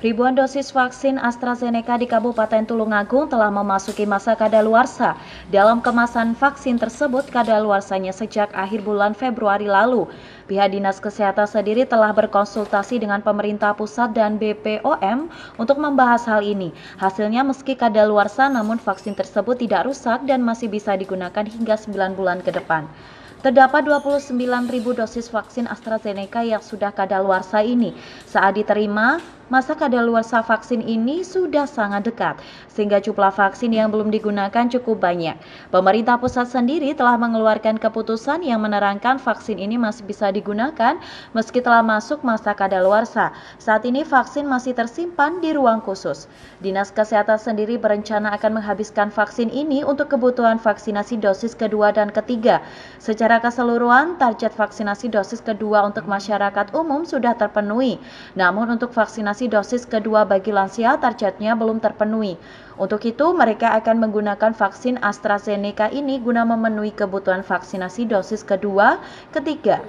Ribuan dosis vaksin AstraZeneca di Kabupaten Tulungagung telah memasuki masa kadaluarsa. Dalam kemasan vaksin tersebut, kadaluarsanya sejak akhir bulan Februari lalu. Pihak Dinas Kesehatan sendiri telah berkonsultasi dengan pemerintah pusat dan BPOM untuk membahas hal ini. Hasilnya meski kadaluarsa, namun vaksin tersebut tidak rusak dan masih bisa digunakan hingga 9 bulan ke depan. Terdapat 29.000 dosis vaksin AstraZeneca yang sudah kadaluarsa ini. Saat diterima, masa kadaluarsa vaksin ini sudah sangat dekat, sehingga jumlah vaksin yang belum digunakan cukup banyak. Pemerintah pusat sendiri telah mengeluarkan keputusan yang menerangkan vaksin ini masih bisa digunakan meski telah masuk masa kadaluarsa. Saat ini vaksin masih tersimpan di ruang khusus. Dinas Kesehatan sendiri berencana akan menghabiskan vaksin ini untuk kebutuhan vaksinasi dosis kedua dan ketiga. Secara keseluruhan, target vaksinasi dosis kedua untuk masyarakat umum sudah terpenuhi. Namun untuk vaksinasi dosis kedua bagi lansia, targetnya belum terpenuhi. Untuk itu, mereka akan menggunakan vaksin AstraZeneca ini guna memenuhi kebutuhan vaksinasi dosis kedua, ketiga.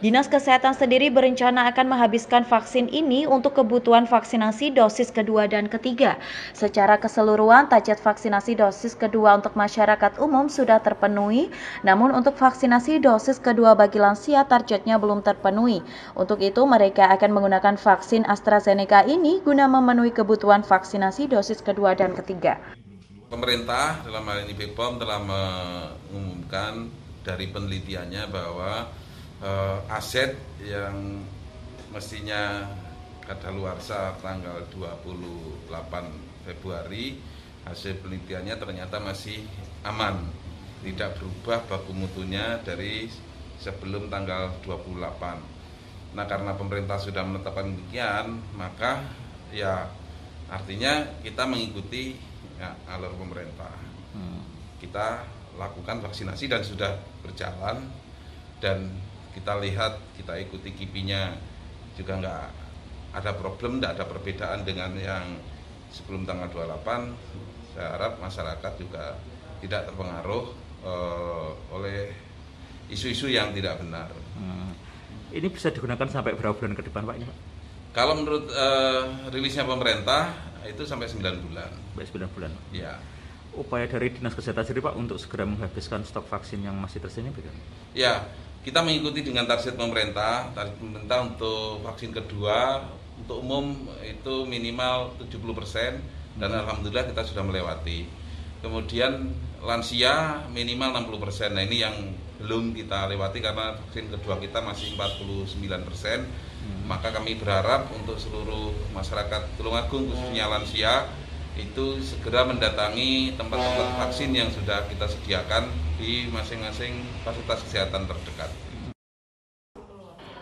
Dinas Kesehatan sendiri berencana akan menghabiskan vaksin ini untuk kebutuhan vaksinasi dosis kedua dan ketiga. Secara keseluruhan, target vaksinasi dosis kedua untuk masyarakat umum sudah terpenuhi, namun untuk vaksinasi dosis kedua bagi lansia targetnya belum terpenuhi. Untuk itu, mereka akan menggunakan vaksin AstraZeneca ini guna memenuhi kebutuhan vaksinasi dosis kedua dan ketiga. Pemerintah dalam hal ini BPOM telah mengumumkan dari penelitiannya bahwa aset yang mestinya kadaluarsa tanggal 28 Februari, hasil penelitiannya ternyata masih aman, tidak berubah baku mutunya dari sebelum tanggal 28. Nah, karena pemerintah sudah menetapkan demikian, maka ya artinya kita mengikuti alur pemerintah. Kita lakukan vaksinasi dan sudah berjalan, dan kita lihat, kita ikuti KIPI-nya juga nggak ada problem, nggak ada perbedaan dengan yang sebelum tanggal 28. Saya harap masyarakat juga tidak terpengaruh oleh isu-isu yang tidak benar. Ini bisa digunakan sampai berapa bulan ke depan, Pak? Ini, Pak? Kalau menurut rilisnya pemerintah itu sampai 9 bulan. Sampai 9 bulan. Ya. Upaya dari Dinas Kesehatan sendiri, Pak, untuk segera menghabiskan stok vaksin yang masih tersisa bagaimana? Ya, kita mengikuti dengan target pemerintah. Target pemerintah untuk vaksin kedua untuk umum itu minimal 70%, dan alhamdulillah kita sudah melewati. Kemudian lansia minimal 60%. Nah, ini yang belum kita lewati karena vaksin kedua kita masih 49%. Maka kami berharap untuk seluruh masyarakat Tulungagung, khususnya lansia, itu segera mendatangi tempat-tempat vaksin yang sudah kita sediakan di masing-masing fasilitas kesehatan terdekat.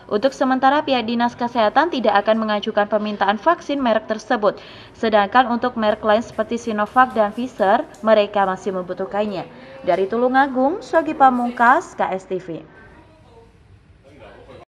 Untuk sementara, pihak Dinas Kesehatan tidak akan mengajukan permintaan vaksin merek tersebut. Sedangkan untuk merek lain seperti Sinovac dan Pfizer, mereka masih membutuhkannya. Dari Tulungagung, Shogi Pamungkas, KSTV.